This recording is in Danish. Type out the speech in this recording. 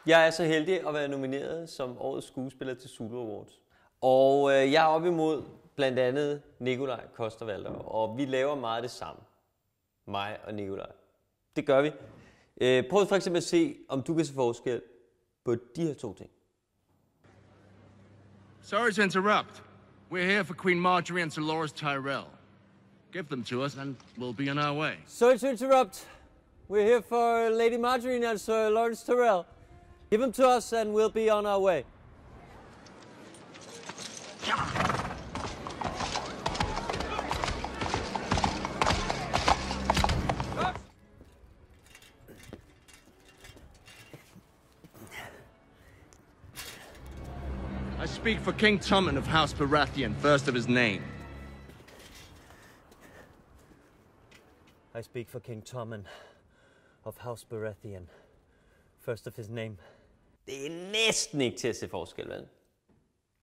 Jeg er så heldig at være nomineret som årets skuespiller til Zulu Awards. Og jeg er op imod blandt andet Nikolaj Coster-Waldau, og vi laver meget det samme. Mig og Nikolaj. Det gør vi. Prøv for eksempel at se, om du kan se forskel på de her to ting. Sorry to interrupt. We're here for Queen Marjorie and Sir Loras Tyrell. Give them to us and we'll be on our way. Sorry to interrupt. We're here for Lady Marjorie and Sir Lawrence Tyrell. Give them to us and we'll be on our way. I speak for King Tommen of House Baratheon, first of his name. I speak for King Tommen of House Baratheon, first of his name. Det er næsten ikke til at se forskel, vel?